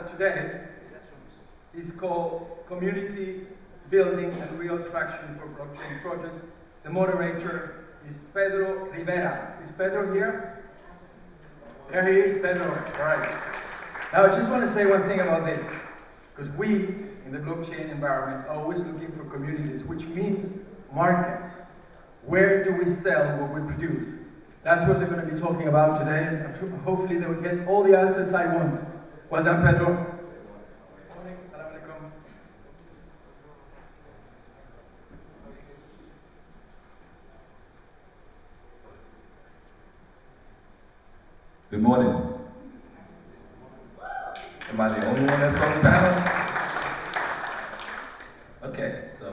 today is called Community Building and Real Traction for Blockchain Projects. The moderator is Pedro Rivera. Is Pedro here? There he is, Pedro. All right. Now I just want to say one thing about this, because we in the blockchain environment are always looking for communities, which means markets. Where do we sell what we produce? That's what they're going to be talking about today. Hopefully they will get all the answers I want. Well done, Pedro. Good morning. Am I the only one that's on the panel? Okay, so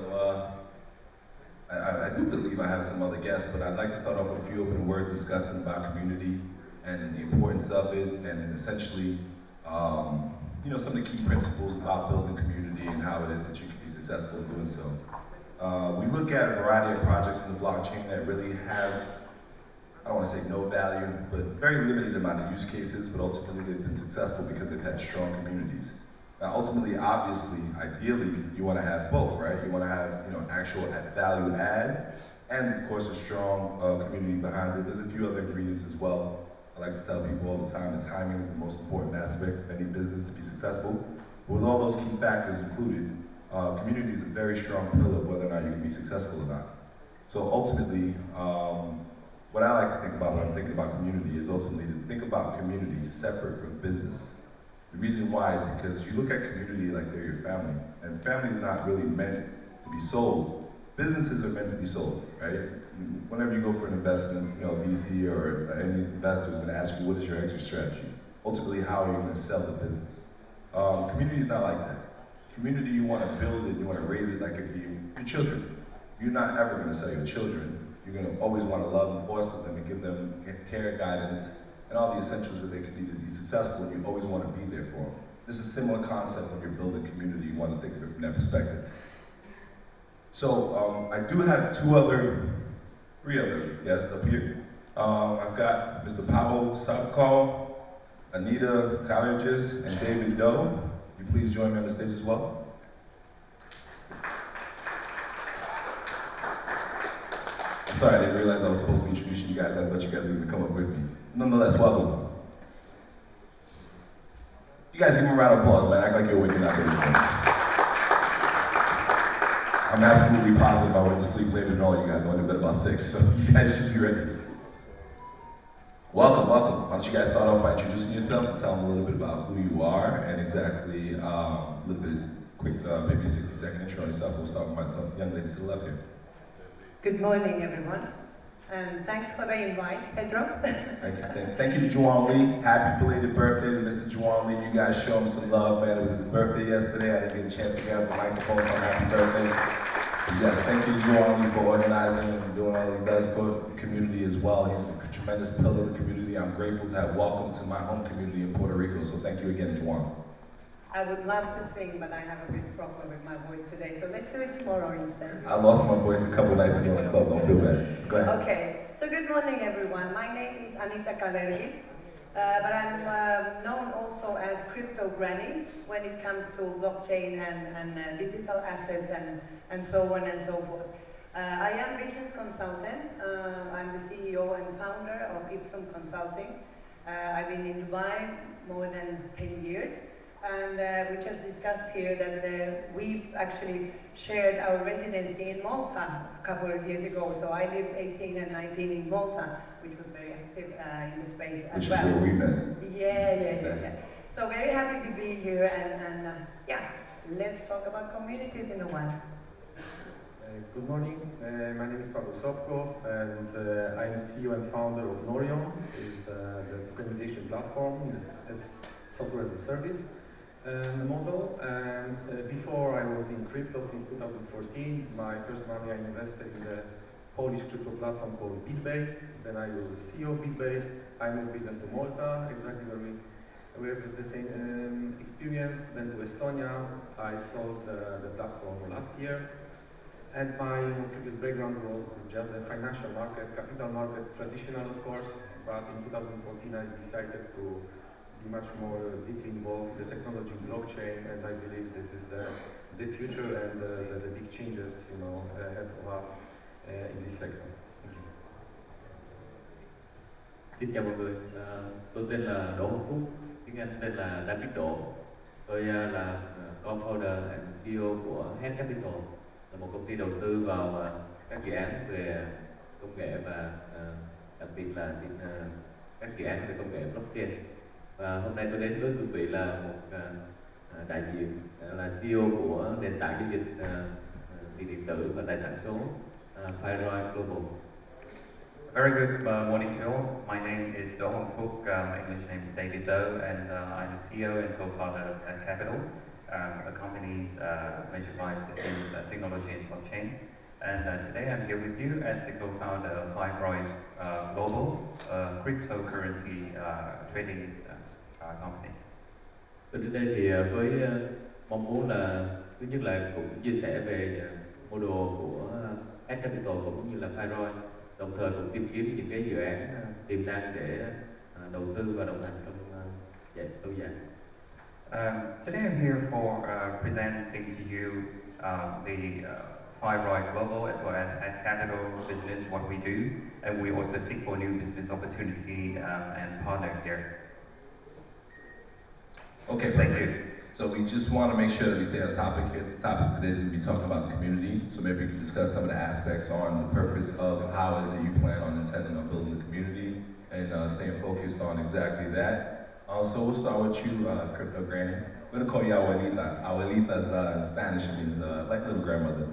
I do believe I have some other guests, but I'd like to start off with a few opening words discussing about community and the importance of it, and essentially, some of the key principles about building community and how it is that you can be successful in doing so. We look at a variety of projects in the blockchain that really have, I don't want to say no value, but very limited amount of use cases, but ultimately they've been successful because they've had strong communities. Now, ultimately, obviously, ideally, you want to have both, right? You want to have, actual value add, and of course, a strong community behind it. There's a few other ingredients as well. I like to tell people all the time that timing is the most important aspect of any business to be successful. But with all those key factors included, community is a very strong pillar of whether or not you can be successful or not. So ultimately, what I like to think about when I'm thinking about community is ultimately to think about community separate from business. The reason why is because you look at community like they're your family, and family is not really meant to be sold. Businesses are meant to be sold, right? Whenever you go for an investment, VC or any investor is going to ask you, what is your exit strategy? Ultimately, how are you going to sell the business? Community is not like that. Community, you want to build it, you want to raise it like it be your children. You're not ever going to sell your children. You're going to always want to love and foster them and give them care, guidance, and all the essentials that they can need to be successful, and you always want to be there for them. This is a similar concept when you're building community. You want to think of it from that perspective. So I do have three other guests up here. I've got Mr. Pawel, Sobkow, Anita, Kalergis, and David Doe. Will you please join me on the stage as well? I'm sorry, I didn't realize I was supposed to be introducing you guys. I thought you guys were going to come up with me. Nonetheless, welcome. You guys give me a round of applause, man. Act like you're waking up every morning. I'm absolutely positive I went to sleep later than all you guys. I went to bed about 6, so you guys should be ready. Welcome. Why don't you guys start off by introducing yourself and tell them a little bit about who you are and exactly a little bit quick, maybe a 60-second intro on yourself. We'll start with my young lady to the left here. Good morning, everyone. And thanks for the invite, Pedro. Thank you to Juan Lee. Happy belated birthday to Mr. Juan Lee. You guys show him some love, man. It was his birthday yesterday. I didn't get a chance to grab the microphone for happy birthday. But yes, thank you to Juan Lee for organizing and doing all he does for the community as well. He's a tremendous pillar of the community. I'm grateful to have welcomed to my home community in Puerto Rico. So thank you again, Juan. I would love to sing, but I have a big problem with my voice today, so let's do it tomorrow instead. I lost my voice a couple nights ago in the club, don't feel bad. Go ahead. Okay, so good morning everyone. My name is Anita Kalergis, but I'm known also as Crypto Granny when it comes to blockchain and digital assets and so on and so forth. I am business consultant. I'm the CEO and founder of Ipsum Consulting. I've been in Dubai more than 10 years. And we just discussed here that we actually shared our residency in Malta a couple of years ago. So I lived 18 and 19 in Malta, which was very active in the space as well. Which is where we met. Yeah. So very happy to be here and let's talk about communities in a while. Good morning, my name is Pawel Sobkow and I'm CEO and founder of Norion, is the tokenization platform, as software as a service model. And before I was in crypto since 2014, my first money I invested in the Polish crypto platform called BitBay. Then I was the CEO of BitBay. I moved business to Malta, exactly where we have the same experience. Then to Estonia, I sold the platform last year. And my previous background was the financial market, capital market, traditional of course, but in 2014 I decided to be much more deeply involved in the technology in blockchain, and I believe this is the future and the big changes, you know, ahead of us in this sector. Thank you. Xin chào mọi người, tôi tên là Đỗ Hồng Phúc, tiếng Anh tên là David Đỗ. Tôi là co-founder and CEO của Head Capital, là một công ty đầu tư vào các dự án về công nghệ và đặc biệt là các dự án về công nghệ blockchain. Và hôm nay tôi đến với quý vị là một đại diện là CEO của nền tảng giao dịch tiền điện tử và tài sản số Pawel Global. Very good morning to all. My name is Do Hong Phúc. My English name is David Do, and I'm a CEO and co-founder at Capital, a company specialized in technology and blockchain. And today I'm here with you as the co-founder of Fibroid Global, a cryptocurrency trading company. Tôi đến đây thì với mong muốn là thứ nhất là cũng chia sẻ về model của Head Capital cũng như là Pawel, đồng thời cũng tìm kiếm những cái dự án tiềm năng để đầu tư và đồng hành trong lâu dài. Today I'm here for presenting to you the Fibroid Global as well as at Capital business, what we do, and we also seek for new business opportunity and partner here. Okay, perfect. So we just want to make sure that we stay on topic here. The topic today is going to be talking about the community. So maybe we can discuss some of the aspects on the purpose of how is it you plan on intending on building the community and staying focused on exactly that. So we'll start with you, Crypto Granny. We're going to call you Abuelita. Abuelita's in Spanish means like little grandmother.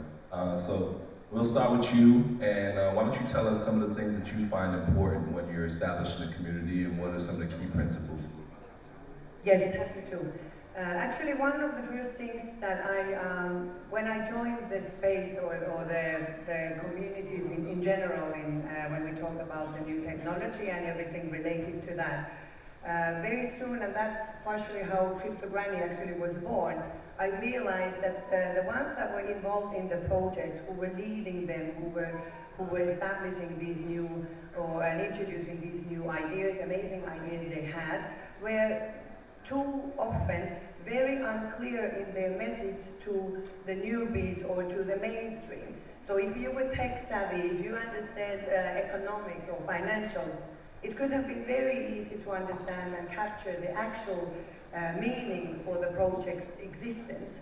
So we'll start with you, and why don't you tell us some of the things that you find important when you're establishing a community, and what are some of the key principles? Yes, happy to. Actually, one of the first things that when I joined the space or the communities in general, when we talk about the new technology and everything related to that, very soon, and that's partially how Crypto Granny actually was born, I realized that the ones that were involved in the projects, who were leading them, who were establishing these new and introducing these new ideas, amazing ideas they had, were too often very unclear in their message to the newbies or to the mainstream. So if you were tech savvy, if you understand economics or financials, it could have been very easy to understand and capture the actual meaning for the project's existence.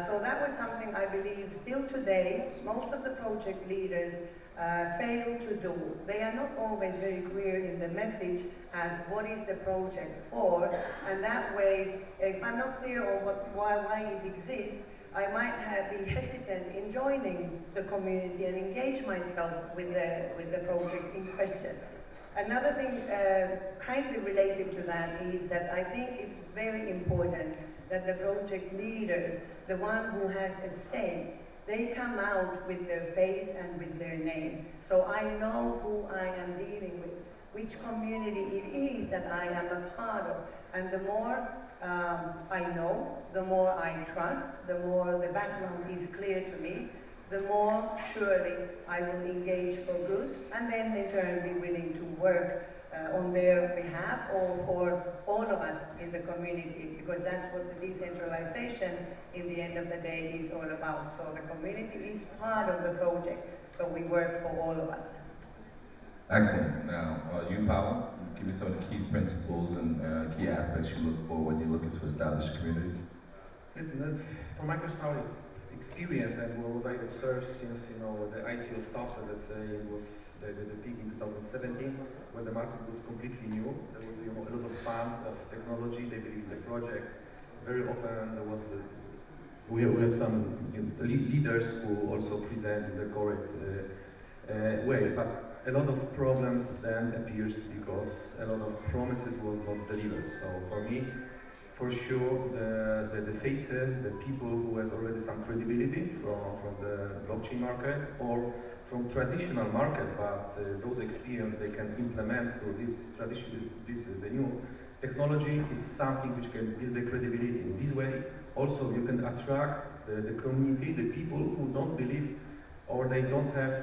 So that was something I believe still today, most of the project leaders fail to do. They are not always very clear in the message as what is the project for, and that way, if I'm not clear on why it exists, I might be hesitant in joining the community and engage myself with the project in question. Another thing kindly related to that is that I think it's very important that the project leaders, the one who has a say, they come out with their face and with their name. So I know who I am dealing with, which community it is that I am a part of. And the more I know, the more I trust, the more the background is clear to me, the more surely I will engage for good, and then in turn be willing to work on their behalf or for all of us in the community, because that's what the decentralization in the end of the day is all about. So the community is part of the project, so we work for all of us. Excellent. Now, you, Pawel, give me some of the key principles and key aspects you look for when you're looking to establish a community. Listen, from my personal experience and what I observed since the ICO started, let's say it was the peak in 2017, when the market was completely new. There was a lot of fans of technology. They believed in the project. Very often there was we had some leaders who also present in the correct way, but a lot of problems then appears because a lot of promises was not delivered. So for me, for sure, the faces, the people who has already some credibility from the blockchain market or from traditional market, but those experience they can implement to this tradition, the new technology is something which can build the credibility. In this way, also you can attract the community, the people who don't believe or they don't have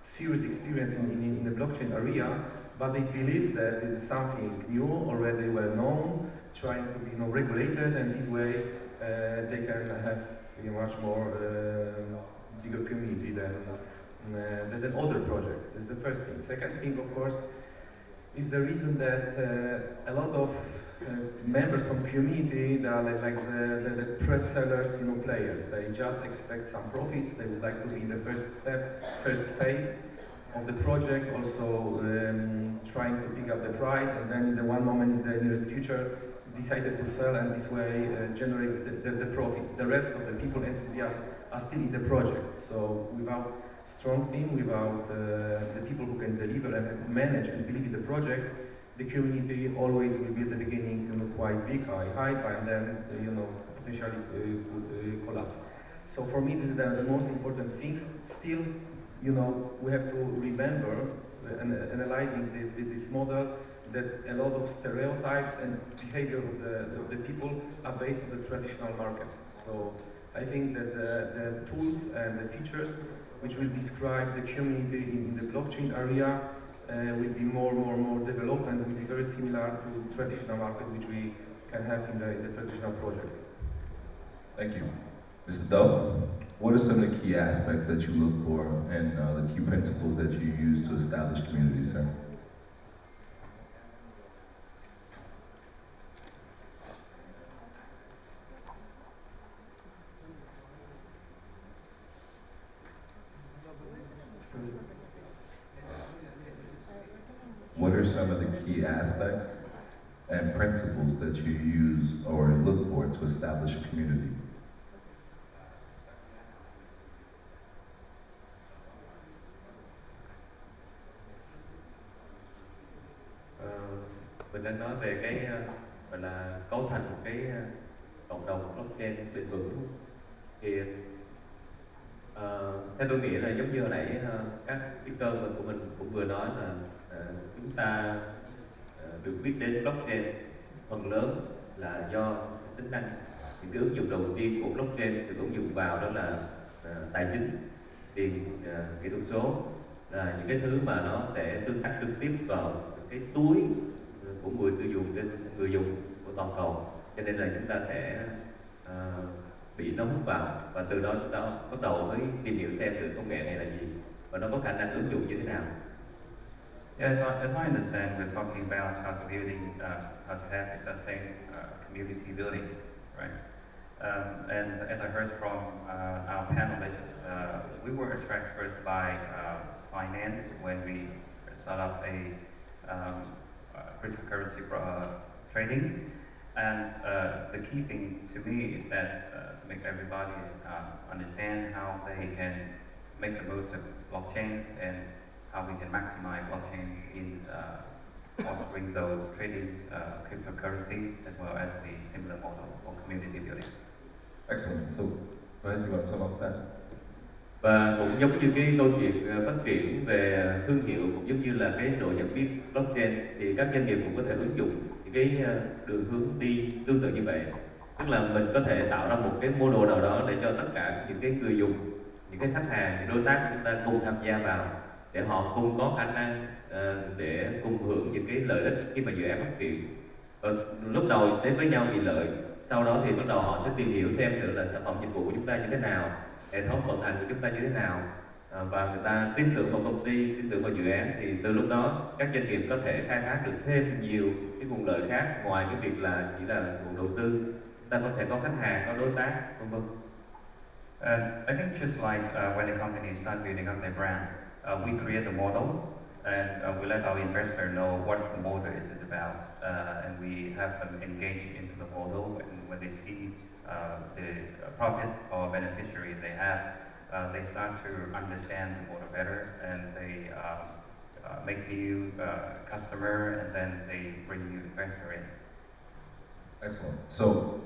serious experience in the blockchain area, but they believe that it is something new, already well known, trying to be regulated, and this way they can have a much more bigger community than other projects. That's the first thing. Second thing, of course, is the reason that a lot of members from community, they are like the press sellers, players. They just expect some profits. They would like to be in the first step, first phase of the project, also trying to pick up the price, and then in the one moment in the nearest future decided to sell, and this way generate the profits. The rest of the people, enthusiasts, are still in the project. So without strong team, without the people who can deliver and manage and believe in the project, the community always will be at the beginning quite big, high, and then potentially could collapse. So for me, this is the most important things. Still, we have to remember, analyzing this model, that a lot of stereotypes and behavior of the people are based on the traditional market. So I think that the tools and the features which will describe the community in the blockchain area will be more developed, and will be very similar to traditional market which we can have in the traditional project. Thank you. Mr. Doe, what are some of the key aspects that you look for and the key principles that you use to establish community, sir? What are some of the key aspects and principles that you use or look for to establish a community? Mình đang nói về cái gọi là cấu thành một cái cộng đồng blockchain bền vững. Thì theo tôi nghĩ là giống như hồi nãy các speaker của mình cũng vừa nói là chúng ta được biết đến blockchain phần lớn là do tính năng. Những cái ứng dụng đầu tiên của blockchain được ứng dụng vào đó là tài chính, tiền, kỹ thuật số, là những cái thứ mà nó sẽ tương tác trực tiếp vào cái túi của người tiêu dùng của toàn cầu, cho nên là chúng ta sẽ bị nó hút vào, và từ đó chúng ta bắt đầu mới tìm hiểu xem được công nghệ này là gì và nó có khả năng ứng dụng như thế nào. Yeah, as I understand, we're talking about how to have a sustained community building, right? And as I heard from our panelists, we were attracted first by finance when we set up a cryptocurrency trading. And the key thing to me is that to make everybody understand how they can make the most of blockchains and how we can maximize blockchains in fostering those trading cryptocurrencies, as well as the similar model for community building. Excellent. So, go ahead, you want to sum up that? Và cũng giống như cái câu chuyện phát triển về thương hiệu, cũng giống như là cái độ nhận biết blockchain, thì các doanh nghiệp cũng có thể ứng dụng những cái đường hướng đi tương tự như vậy. Tức là mình có thể tạo ra một cái model nào đó để cho tất cả những cái người dùng, những cái khách hàng, những đối tác của chúng ta cùng tham gia vào, để họ cùng có khả năng để cùng hưởng những cái lợi ích khi mà dự án phát triển. Và lúc đầu đến với nhau vì lợi, sau đó thì bắt đầu họ sẽ tìm hiểu xem thử là sản phẩm dịch vụ của chúng ta như thế nào, hệ thống vận hành của chúng ta như thế nào, và người ta tin tưởng vào công ty, tin tưởng vào dự án, thì từ lúc đó các doanh nghiệp có thể khai thác được thêm nhiều cái nguồn lợi khác ngoài cái việc là chỉ là nguồn đầu tư. Chúng ta có thể có khách hàng, có đối tác, vân vân. I think just like when a company start building up their brand, we create the model, and we let our investor know what the model is about, and we have them engage into the model, and when they see the profits or beneficiary they have, they start to understand the model better, and they make new customer, and then they bring new investor in. Excellent. So,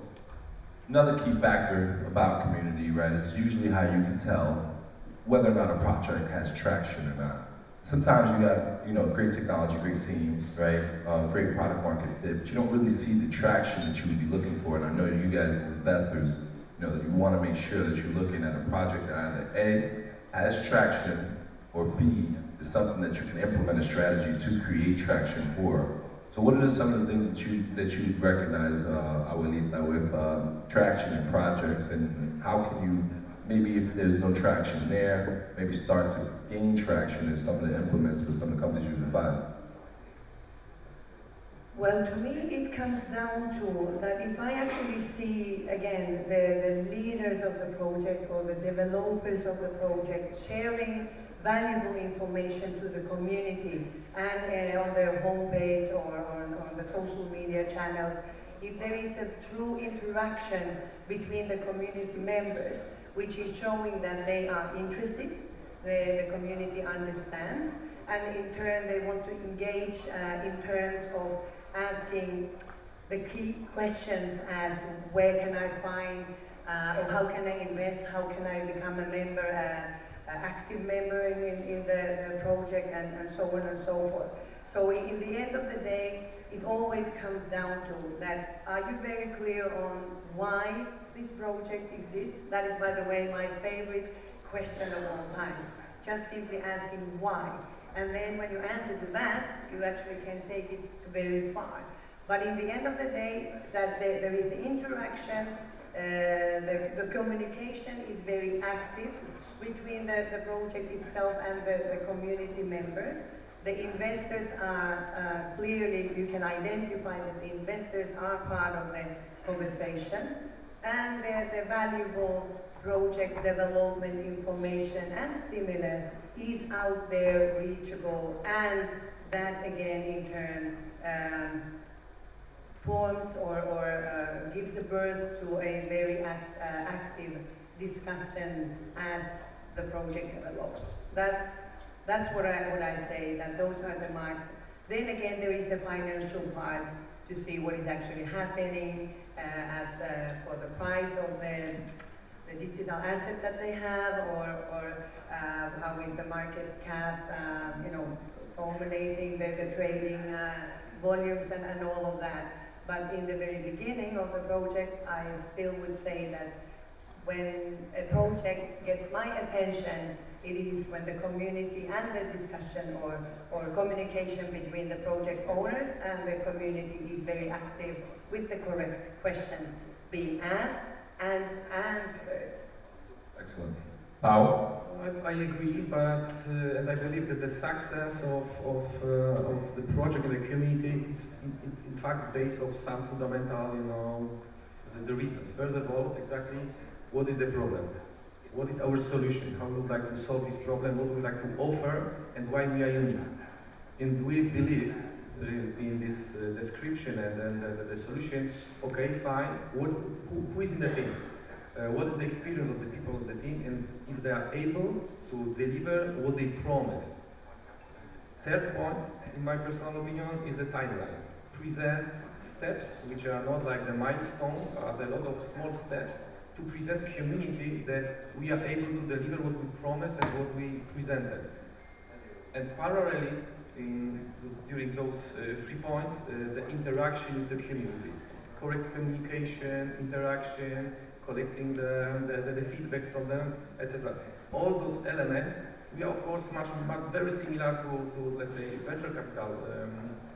another key factor about community, right, is usually how you can tell whether or not a project has traction or not. Sometimes you got, great technology, great team, right, great product market fit, but you don't really see the traction that you would be looking for. And I know you guys as investors, you want to make sure that you're looking at a project that either A, has traction, or B, is something that you can implement a strategy to create traction for. So what are some of the things that you recognize, Abuelita, with traction in projects, and how can you, maybe if there's no traction there, maybe start to gain traction in some of the implements with some of the companies you've advised? Well, to me, it comes down to that if I actually see, again, the leaders of the project or the developers of the project sharing valuable information to the community and on their homepage or on the social media channels, if there is a true interaction between the community members, which is showing that they are interested, the community understands, and in turn they want to engage in terms of asking the key questions as where can I find, or how can I invest, how can I become a member, active member in the project, and so on and so forth. So in the end of the day, it always comes down to that, are you very clear on why this project exists? That is, by the way, my favorite question of all times. Just simply asking why. And then when you answer to that, you actually can take it to very far. But in the end of the day, that there is the interaction, the communication is very active between the project itself and the community members. The investors are clearly, you can identify that the investors are part of the conversation, and the valuable project development information and similar is out there, reachable, and that again in turn forms or gives a birth to a very active discussion as the project develops. That's what I say, that those are the marks. Then again, there is the financial part to see what is actually happening as for the price of the digital asset that they have, or how is the market cap, formulating the trading volumes and all of that. But in the very beginning of the project, I still would say that when a project gets my attention, it is when the community and the discussion or communication between the project owners and the community is very active, with the correct questions being asked and answered. Excellent. Pawel? I agree, but and I believe that the success of the project in the community is in fact based on some fundamental, the reasons. First of all, exactly what is the problem? What is our solution? How we would like to solve this problem? What we would like to offer, and why we are unique? And we believe in this description and the solution. Okay, fine. Who is in the team? What is the experience of the people of the team, and if they are able to deliver what they promised. Third point, in my personal opinion, is the timeline. Present steps which are not like the milestone, but a lot of small steps to present community that we are able to deliver what we promised and what we presented. And parallelly, during those 3 points, the interaction with the community. Correct communication, interaction, collecting the feedbacks from them, etc. All those elements, we are of course very similar to let's say venture capital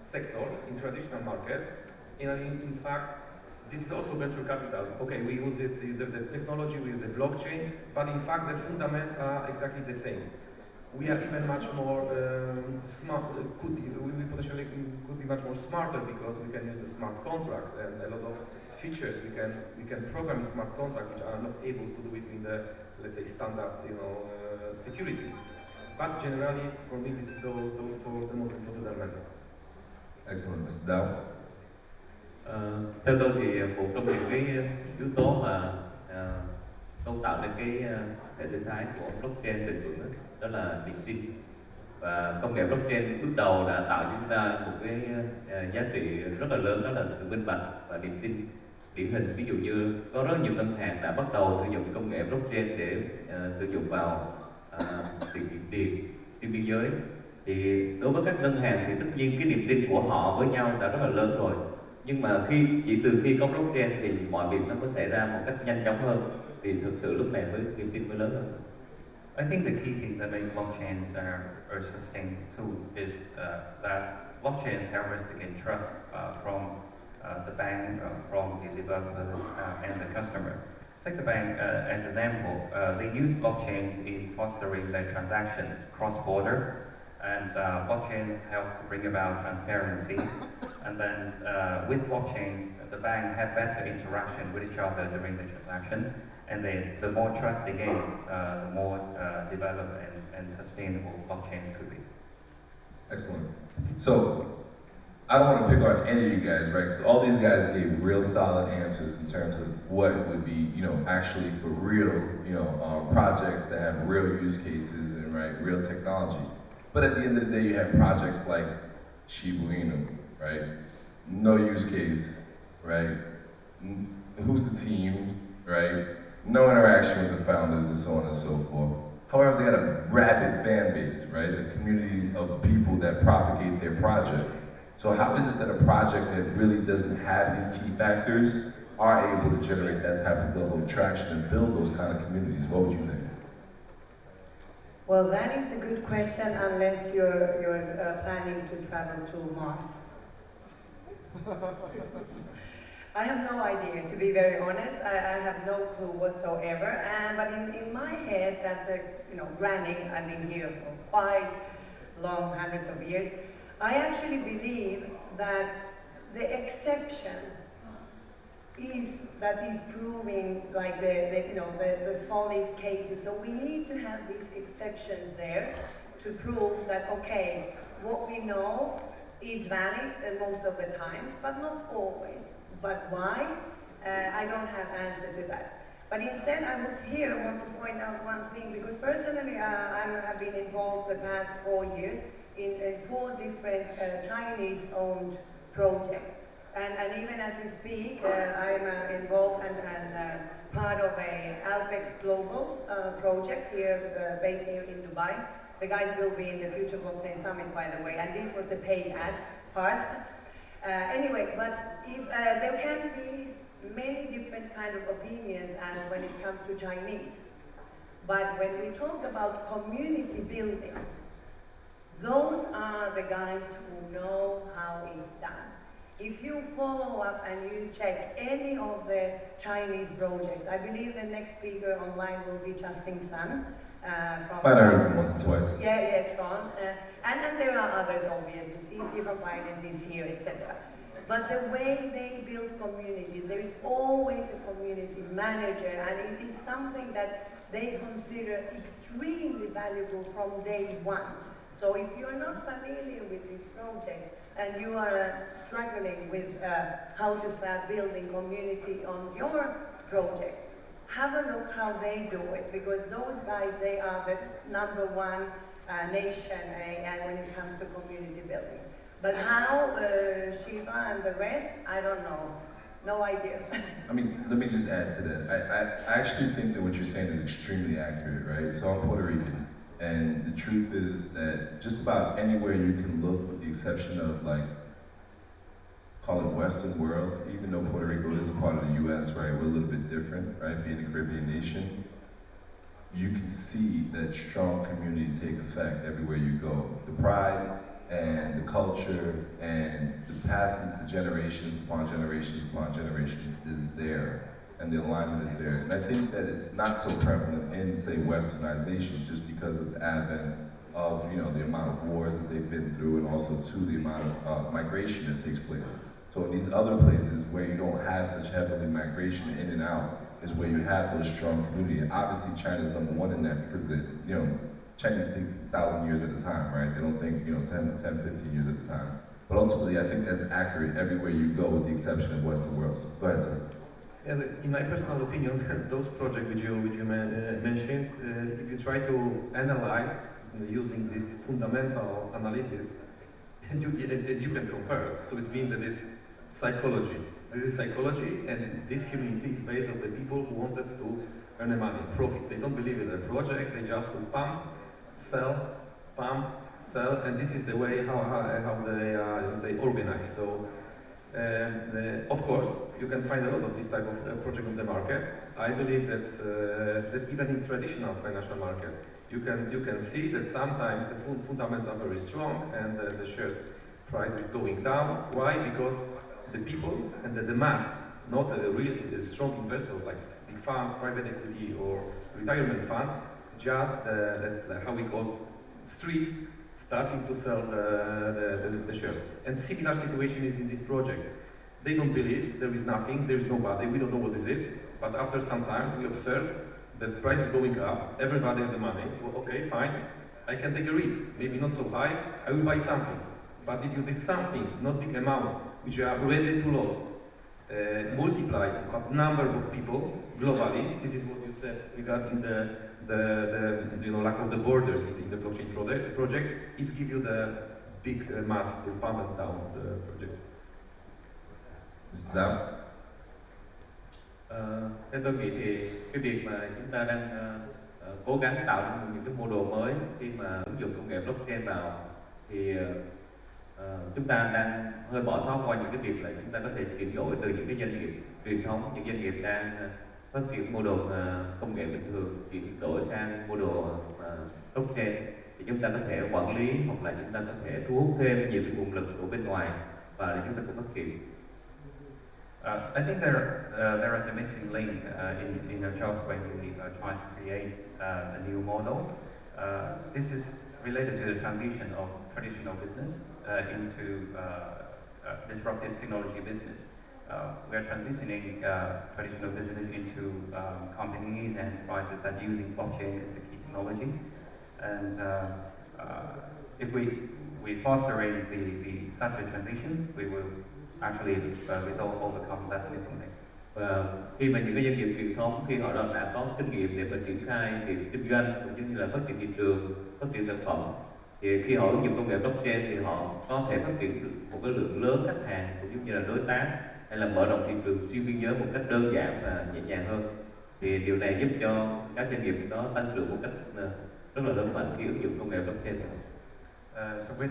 sector in traditional market. In fact, this is also venture capital. Okay, we use the technology, we use the blockchain, but in fact the fundamentals are exactly the same. We are even much more smart. We potentially could be much more smarter because we can use the smart contract and a lot of features we can program in smart contract which are not able to do it in the, let's say, standard security. But generally, for me, this is those four the most important elements. Excellent, Mr. Dow. Theo tôi thì một trong những cái yếu tố mà cấu tạo nên cái hệ sinh thái của blockchain bền vững đó là niềm tin. Và công nghệ blockchain bước đầu đã tạo cho chúng ta một cái giá trị rất là lớn, đó là sự minh bạch và niềm tin. Điển hình ví dụ như có rất nhiều ngân hàng đã bắt đầu sử dụng công nghệ blockchain để sử dụng vào tiền chuyển tiền trên biên giới. Thì đối với các ngân hàng thì tất nhiên cái niềm tin của họ với nhau đã rất là lớn rồi. Nhưng mà chỉ từ khi có blockchain thì mọi việc nó có xảy ra một cách nhanh chóng hơn. Thì thực sự lúc này niềm tin mới lớn hơn. I think the key thing that makes blockchains are sustainable too is that blockchains help us to get trust from the bank, from the developers, and the customer. Take the bank as an example. They use blockchains in fostering their transactions cross-border, and blockchains help to bring about transparency. And then with blockchains, the bank have better interaction with each other during the transaction. And the more trust they gain, the more developed and sustainable blockchains could be. Excellent. So, I don't want to pick on any of you guys, right? Because all these guys gave real solid answers in terms of what would be, actually for real, projects that have real use cases and real technology. But at the end of the day, you have projects like Shiba Inu, right? No use case, right? Who's the team, right? No interaction with the founders and so on and so forth. However, they got a rabid fan base, right? A community of people that propagate their project. So how is it that a project that really doesn't have these key factors are able to generate that type of level of traction and build those kind of communities? What would you think? Well, that is a good question unless you're planning to travel to Mars. I have no idea, to be very honest. I have no clue whatsoever. But in my head, as a granny, I've been here for quite long, hundreds of years. I actually believe that the exception is proving like the solid cases. So we need to have these exceptions there to prove that okay, what we know is valid most of the times, but not always. But why? I don't have answer to that. But instead, I would here want to point out one thing, because personally I have been involved the past 4 years in 4 different Chinese-owned projects. And even as we speak, I'm involved and part of a Alpex Global project here, based here in Dubai. The guys will be in the Future Blockchain Summit, by the way, and this was the paid ad part. Anyway, but if there can be many different kind of opinions as when it comes to Chinese. But when we talk about community building, those are the guys who know how it's done. If you follow up and you check any of the Chinese projects, I believe the next speaker online will be Justin Sun. Might have heard of him once or twice. Yeah, Tron. And then there are others, obviously. CC from Finance is here, etc. But the way they build communities, there is always a community manager, and it's something that they consider extremely valuable from day one. So if you're not familiar with these projects and you are struggling with how to start building community on your project, have a look how they do it, because those guys, they are the #1 nation and when it comes to community building. But how Shiva and the rest, I don't know. No idea. I mean, let me just add to that. I actually think that what you're saying is extremely accurate, right? So I'm Puerto Rican, and the truth is that just about anywhere you can look, with the exception of call it Western worlds, even though Puerto Rico is a part of the US, right? We're a little bit different, right? Being a Caribbean nation, you can see that strong community take effect everywhere you go. The pride and the culture and the passing to generations upon generations upon generations is there, and the alignment is there. And I think that it's not so prevalent in, say, westernized nations just because of the advent of, the amount of wars that they've been through, and also to the amount of migration that takes place. So in these other places where you don't have such heavily migration in and out is where you have those strong community. And obviously China's #1 in that because Chinese think 1,000 years at a time, right? They don't think 10, 15 years at a time. But ultimately, I think that's accurate everywhere you go, with the exception of Western worlds. Go ahead, sir. Yeah, in my personal opinion, those projects which you mentioned, if you try to analyze using this fundamental analysis, and you can compare. So it's mean that it's psychology. This is psychology, and this community is based on the people who wanted to earn the money, profit. They don't believe in the project. They just pump, sell, and this is the way how they are, let's say, organized. So, of course, you can find a lot of this type of project on the market. I believe that even in traditional financial market, You can see that sometimes the fundamentals are very strong and the shares price is going down. Why? Because the people and the mass, not the real strong investors like big funds, private equity or retirement funds, just that's how we call street starting to sell the shares. And similar situation is in this project. They don't believe, there is nothing, there is nobody, we don't know what is it. But after some times we observe that the price is going up, everybody has the money. Well, okay, fine, I can take a risk. Maybe not so high, I will buy something. But if you do something, not big amount, which you are ready to lose, multiply but number of people globally, this is what you said regarding the lack of the borders in the blockchain project, it gives you the big mass to pump it down the project. Mr. Dow? Theo tôi nghĩ thì cái việc mà chúng ta đang cố gắng tạo ra những cái mô đồ mới khi mà ứng dụng công nghệ blockchain vào thì chúng ta đang hơi bỏ sót qua những cái việc là chúng ta có thể chuyển đổi từ những cái doanh nghiệp truyền thống, những doanh nghiệp đang phát triển mô đồ công nghệ bình thường chuyển đổi sang mô đồ blockchain thì chúng ta có thể quản lý hoặc là chúng ta có thể thu hút thêm nhiều cái nguồn lực của bên ngoài và để chúng ta cùng phát triển. I think there is a missing link in our job when we try to create a new model. This is related to the transition of traditional business into disruptive technology business. We are transitioning traditional business into companies and enterprises that are using blockchain as the key technology. And if we fostering the such a transitions, we will actually overcome that missing link. Và khi mà những cái doanh nghiệp truyền thống khi họ đã có kinh nghiệm để mà triển khai việc kinh doanh cũng như là phát triển thị trường, phát triển sản phẩm thì khi họ ứng dụng công nghệ blockchain thì họ có thể phát triển được một cái lượng lớn khách hàng cũng như là đối tác hay là mở rộng thị trường xuyên biên giới một cách đơn giản và nhẹ nhàng hơn thì điều này giúp cho các doanh nghiệp đó tăng trưởng một cách rất là lớn mạnh khi ứng dụng công nghệ blockchain. So with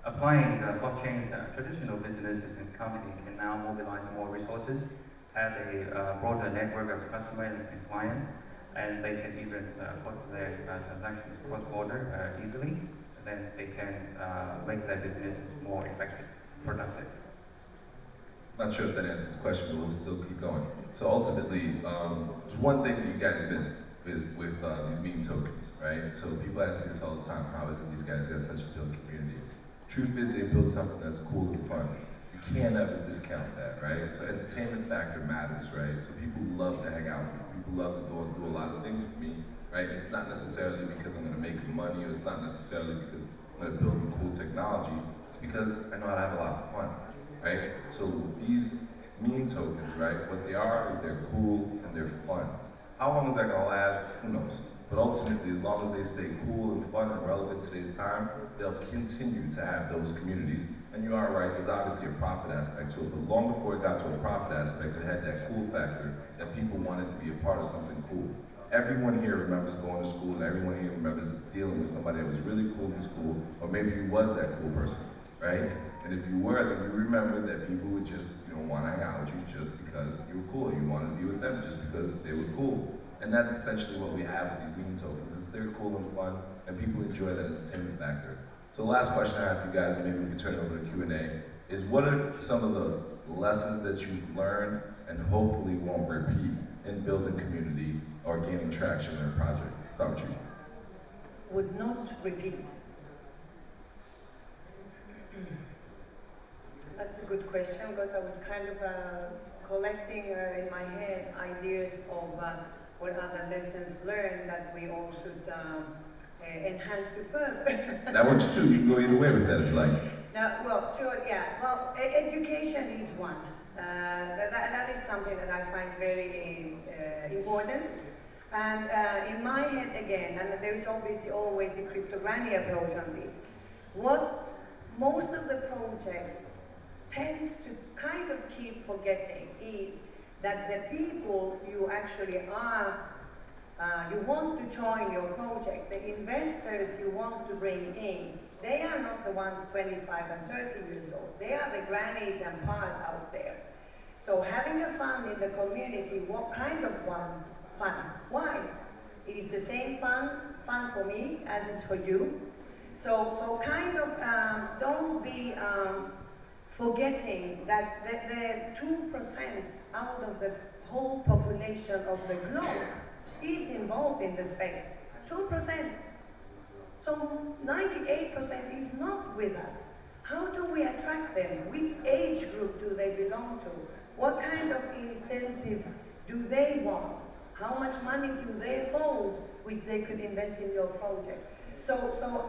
applying blockchain's traditional businesses and companies can now mobilize more resources, have a broader network of customers and clients, and they can even put their transactions cross-border easily. Then they can make their businesses more effective, productive. Not sure if that answers the question, but we'll still keep going. So ultimately, there's one thing that you guys missed is with these meme tokens, right? So people ask me this all the time, how is it these guys got such a big community? Truth is they build something that's cool and fun. You can't ever discount that, right? So entertainment factor matters, right? So people love to hang out with me. People love to go and do a lot of things with me, right? It's not necessarily because I'm gonna make money, or it's not necessarily because I'm gonna build cool technology. It's because I know how to have a lot of fun, right? So these meme tokens, right? What they are is they're cool and they're fun. How long is that gonna last? Who knows? But ultimately, as long as they stay cool and fun and relevant to today's time, they'll continue to have those communities. And you are right, there's obviously a profit aspect to it, but long before it got to a profit aspect, it had that cool factor that people wanted to be a part of something cool. Everyone here remembers going to school, and everyone here remembers dealing with somebody that was really cool in school, or maybe you was that cool person, right? And if you were, then you remember that people would just, want to hang out with you just because you were cool. You wanted to be with them just because they were cool. And that's essentially what we have with these meme tokens, is they're cool and fun, and people enjoy that entertainment factor. So the last question I have for you guys, and maybe we can turn it over to Q&A, is what are some of the lessons that you've learned and hopefully won't repeat in building community or gaining traction in a project? Start with you. Would not repeat. That's a good question, because I was kind of collecting in my head ideas of what are the lessons learned that we all should enhance to further. That works too. You can go either way with that if you like. No, well, sure, yeah. Well, education is one. That is something that I find very important. And in my head again, and there is obviously always the crypto granny approach on this. What most of the projects tends to kind of keep forgetting is that the people you actually are, you want to join your project, the investors you want to bring in, they are not the ones 25 and 30 years old. They are the grannies and pa's out there. So having a fund in the community, what kind of fun? Why? It's the same fun for me as it's for you. So kind of don't be forgetting that the 2% out of the whole population of the globe is involved in the space. 2%. So 98% is not with us. How do we attract them? Which age group do they belong to? What kind of incentives do they want? How much money do they hold which they could invest in your project?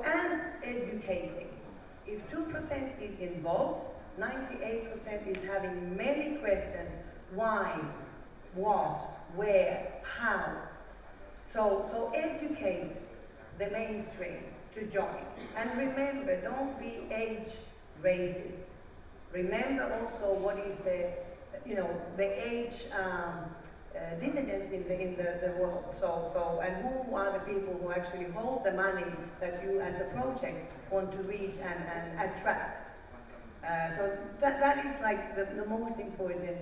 And educating. If 2% is involved, 98% is having many questions. Why? What? Where? How? So educate the mainstream to join. And remember, don't be age racist. Remember also what is the age dividends in the world. And who are the people who actually hold the money that you as a project want to reach and attract. So that is like the most important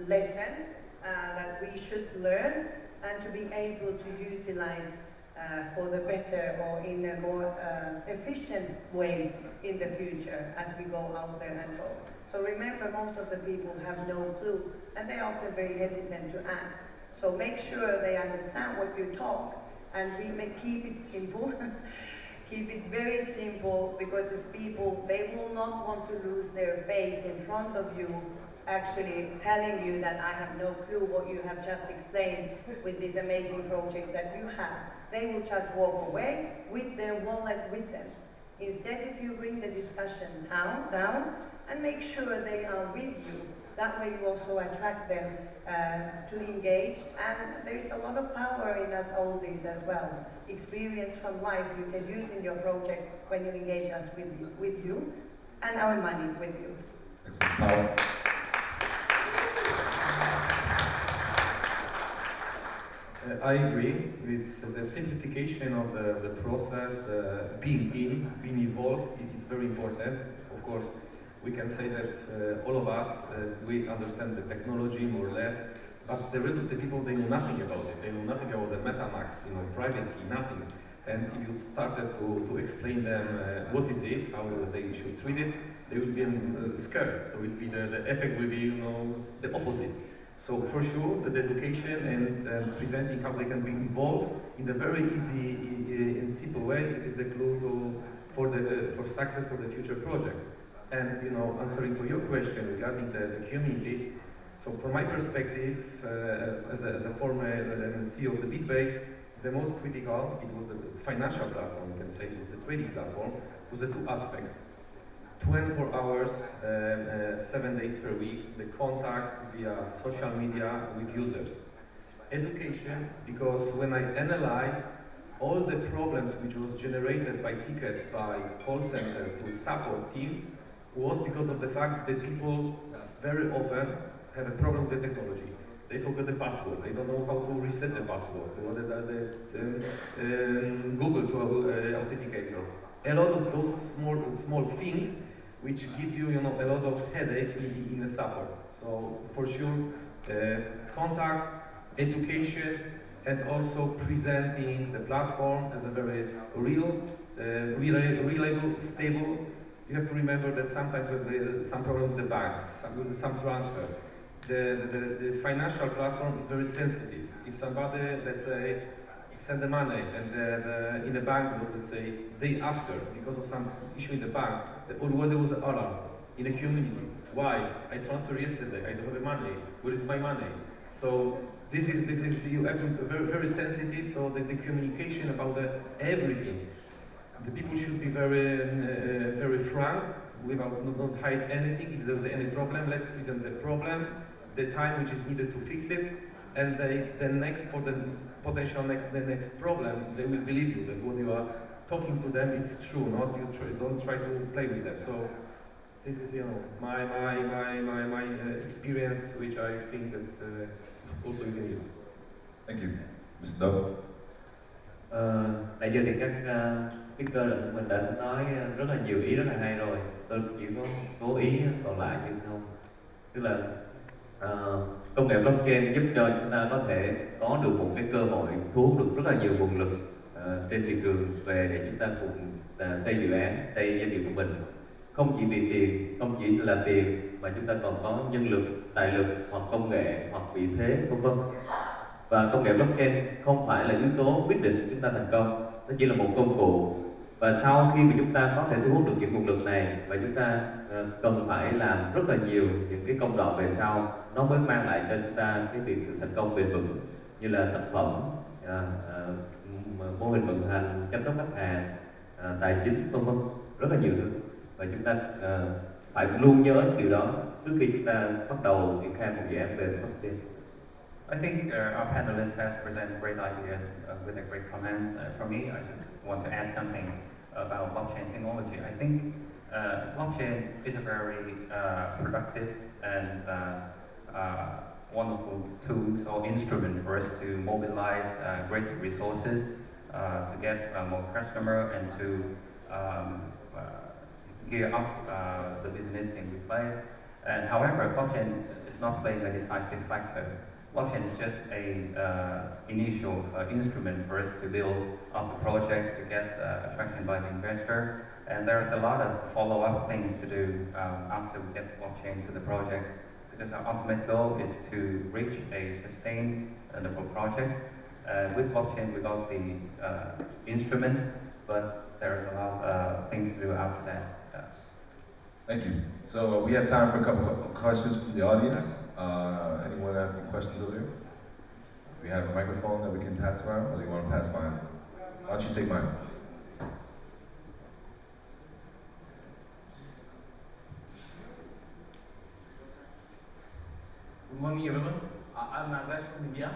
lesson that we should learn and to be able to utilize for the better or in a more efficient way in the future as we go out there and talk. So remember, most of the people have no clue and they're often very hesitant to ask. So make sure they understand what you talk and keep it simple. Keep it very simple, because these people, they will not want to lose their face in front of you actually telling you that I have no clue what you have just explained with this amazing project that you have. They will just walk away with their wallet with them. Instead, if you bring the discussion down and make sure they are with you, that way you also attract them to engage. And there's a lot of power in us oldies as well. Experience from life you can use in your project when you engage us with you and our money with you. Excellent. Pawel. I agree. It's the simplification of the process, being involved. It is very important. Of course, we can say that all of us, we understand the technology more or less, but the rest of the people, they know nothing about it. They know nothing about the MetaMask, private key, nothing. And if you started to explain them what is it, how they should treat it, they will be scared. So the effect will be, the opposite. So for sure, the education and presenting how they can be involved in a very easy and simple way, this is the clue for success for the future project. And answering to your question regarding the community, so from my perspective, as a former CEO of the BitBay, the most critical, it was the financial platform, you can say, it was the trading platform, was the two aspects. 24 hours, 7 days per week, the contact via social media with users. Education, because when I analyze all the problems which was generated by tickets by call center to support team, was because of the fact that people very often have a problem with the technology. They forget the password, they don't know how to reset the password, or Google to authenticator. A lot of those small things which give you, a lot of headache in the support. So for sure, contact, education, and also presenting the platform as a very real, reliable, stable. You have to remember that sometimes with some problem with the banks, with some transfer, the financial platform is very sensitive. If somebody, let's say, send the money and in the bank was, let's say, day after, because of some issue in the bank, already was an alarm in the community. Why? I transferred yesterday, I don't have the money, where is my money? So this is you have to be very, very sensitive, so that the communication about everything. The people should be very, very frank, without not hide anything. If there's any problem, let's present the problem, the time which is needed to fix it, and the next problem, they will believe you that what you are talking to them, it's true. Not you don't try to play with them. So this is my experience, which I think that also you can use. Thank you. Mr. Doe. Nãy giờ thì các speaker của mình đã nói rất là nhiều ý rất là hay rồi. Tôi chỉ có số ý còn lại chứ không. Tức là Công nghệ blockchain giúp cho chúng ta có thể có được một cái cơ hội thu hút được rất là nhiều nguồn lực trên thị trường về để chúng ta cùng xây dự án, xây doanh nghiệp của mình. Không chỉ vì tiền, không chỉ là tiền mà chúng ta còn có nhân lực, tài lực hoặc công nghệ hoặc vị thế vân vân. Và công nghệ blockchain không phải là yếu tố quyết định chúng ta thành công, nó chỉ là một công cụ. Và sau khi mà chúng ta có thể thu hút được những nguồn lực này và chúng ta cần phải làm rất là nhiều những cái công đoạn về sau, nó mới mang lại cho chúng ta cái việc sự thành công bền vững, như là sản phẩm, mô hình vận hành, chăm sóc khách hàng, tài chính vân vân, rất là nhiều thứ. Và chúng ta phải luôn nhớ điều đó trước khi chúng ta bắt đầu triển khai một dự án về blockchain. I think our panelists has presented great ideas with a great comments. For me, I just want to add something about blockchain technology. I think blockchain is a very productive and wonderful tool or instrument for us to mobilize greater resources to get more customer and to gear up the business in we play. And however, blockchain is not playing a decisive factor. Blockchain is just a initial instrument for us to build up the projects, to get attraction by the investor. And there's a lot of follow-up things to do after we get blockchain to the projects, because our ultimate goal is to reach a sustained project. With blockchain, we got the instrument, but there's a lot of things to do after that. Thank you. So we have time for a couple of questions from the audience. Anyone have any questions over there? We have a microphone that we can pass around, or do you want to pass mine? Why don't you take mine? Good morning, everyone. I'm Nagaraj from India.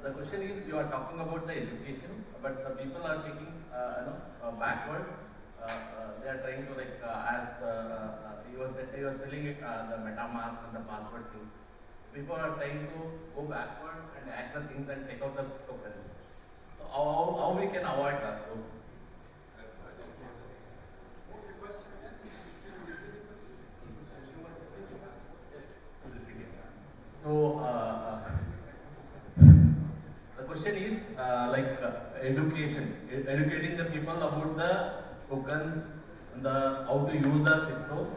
The question is, you are talking about the education, but the people are taking, backward. They are trying to he was telling it, the MetaMask and the password thing. People are trying to go backward and hack the things and take out the tokens. So how we can avoid that? Those things? So the question is educating the people about the tokens and how to use the crypto.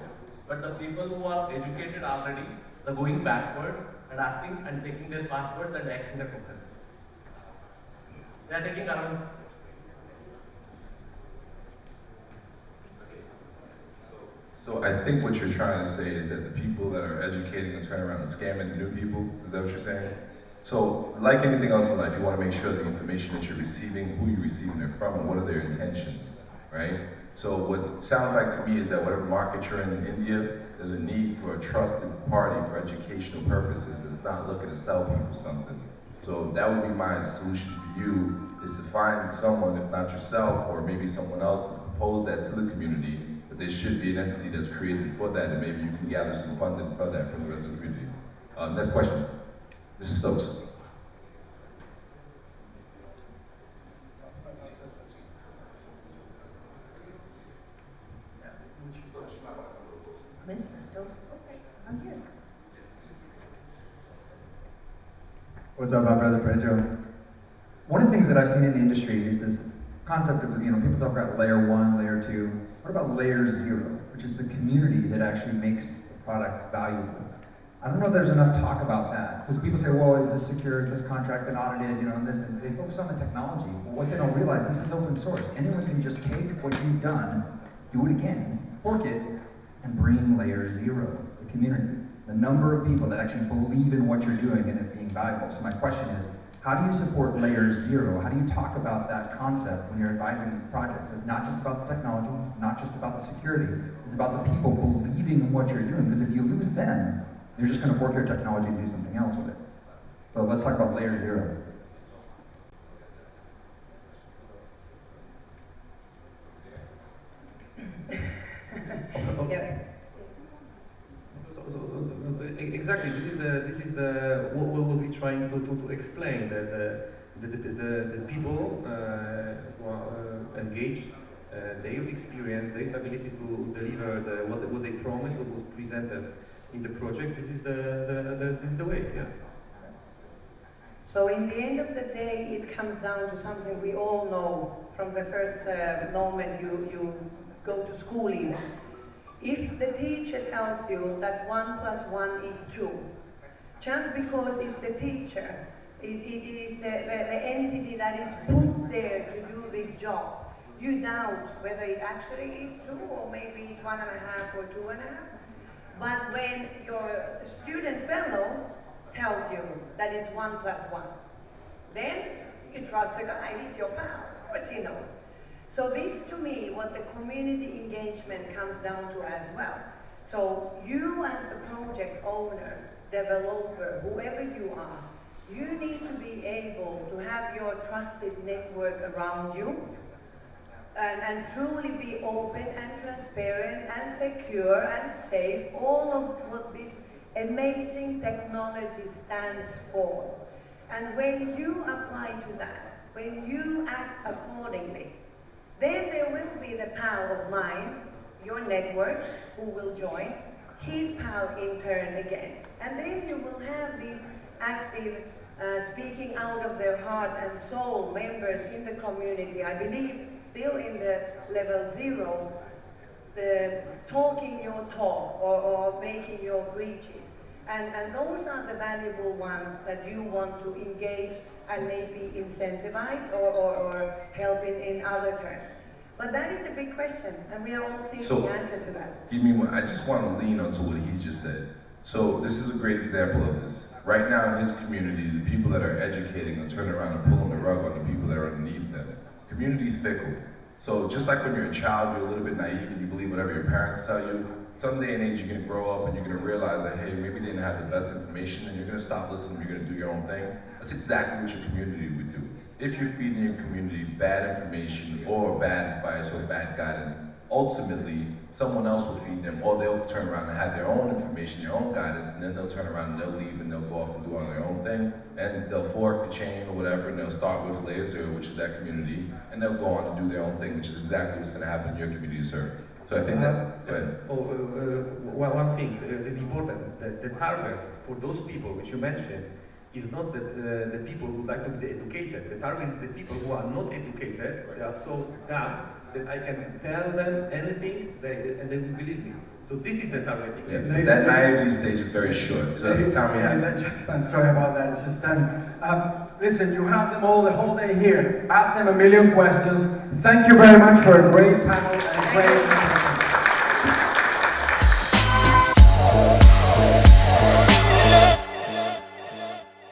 But the people who are educated already, they're going backward and asking and taking their passwords and hacking the tokens. They are taking around. So I think what you're trying to say is that the people that are educating and turning around and scamming new people, is that what you're saying? So like anything else in life, you want to make sure the information that you're receiving, who you're receiving it from, and what are their intentions, right? So what sounds like to me is that whatever market you're in India, there's a need for a trusted party for educational purposes that's not looking to sell people something. So that would be my solution for you, is to find someone, if not yourself, or maybe someone else, to propose that to the community, that there should be an entity that's created for that, and maybe you can gather some funding for that from the rest of the community. Next question. Mrs. Stokes. Mr. Stokes, okay, I'm here. What's up, my brother Pedro? One of the things that I've seen in the industry is this concept of, people talk about layer 1, layer 2. What about layer 0, which is the community that actually makes the product valuable? I don't know if there's enough talk about that, because people say, well, is this secure, is this contract been audited, and this, and they focus on the technology. But what they don't realize, this is open source. Anyone can just take what you've done, do it again, fork it, and bring layer 0, the community. The number of people that actually believe in what you're doing and it being valuable. So my question is, how do you support layer 0? How do you talk about that concept when you're advising projects? It's not just about the technology, it's not just about the security, it's about the people believing in what you're doing, because if you lose them, you're just going to fork your technology and do something else with it. So let's talk about layer 0. Exactly. This is the what we're trying to explain, that the people who are engaged, their experience, their ability to deliver what they promised, what was presented in the project. This is the way. Yeah. So in the end of the day, it comes down to something we all know from the first moment you go to school even. If the teacher tells you that 1 + 1 is 2, just because it's the teacher, it is the entity that is put there to do this job, you doubt whether it actually is 2 or maybe it's 1.5 or 2.5. But when your student fellow tells you that it's 1 + 1, then you trust the guy, he's your pal, of course he knows. So this, to me, what the community engagement comes down to as well. So you as a project owner, developer, whoever you are, you need to be able to have your trusted network around you and truly be open and transparent and secure and safe, all of what this amazing technology stands for. And when you apply to that, when you act accordingly, then there will be the pal of mine, your network, who will join, his pal in turn again. And then you will have these active, speaking out of their heart and soul members in the community. I believe still in the level 0, talking your talk or making your breaches. And those are the valuable ones that you want to engage and maybe incentivize or help in other terms. But that is the big question, and we are all seeking the answer to that. Give me one. I just want to lean onto what he's just said. So this is a great example of this. Right now in his community, the people that are educating are turning around and pulling the rug on the people that are underneath them. Community's fickle. So just like when you're a child, you're a little bit naive and you believe whatever your parents tell you. Some day and age, you're going to grow up and you're going to realize that, hey, maybe they didn't have the best information, and you're going to stop listening, you're going to do your own thing. That's exactly what your community would do. If you're feeding your community bad information or bad advice or bad guidance, ultimately, someone else will feed them, or they'll turn around and have their own information, their own guidance, and then they'll turn around and they'll leave and they'll go off and do on their own thing, and they'll fork the chain or whatever, and they'll start with layer 0, which is that community, and they'll go on to do their own thing, which is exactly what's going to happen in your community, sir. So I think that, go ahead. One thing is important, the target for those people which you mentioned is not the people who like to be educated. The target is the people who are not educated. They are so dumb that I can tell them anything and they will believe me. So this is the targeting. Yeah, that naivety stage is very short. So that's the time we have. I'm sorry about that, it's just time. Listen, you have them all the whole day here. Ask them a million questions. Thank you very much for a great panel and a great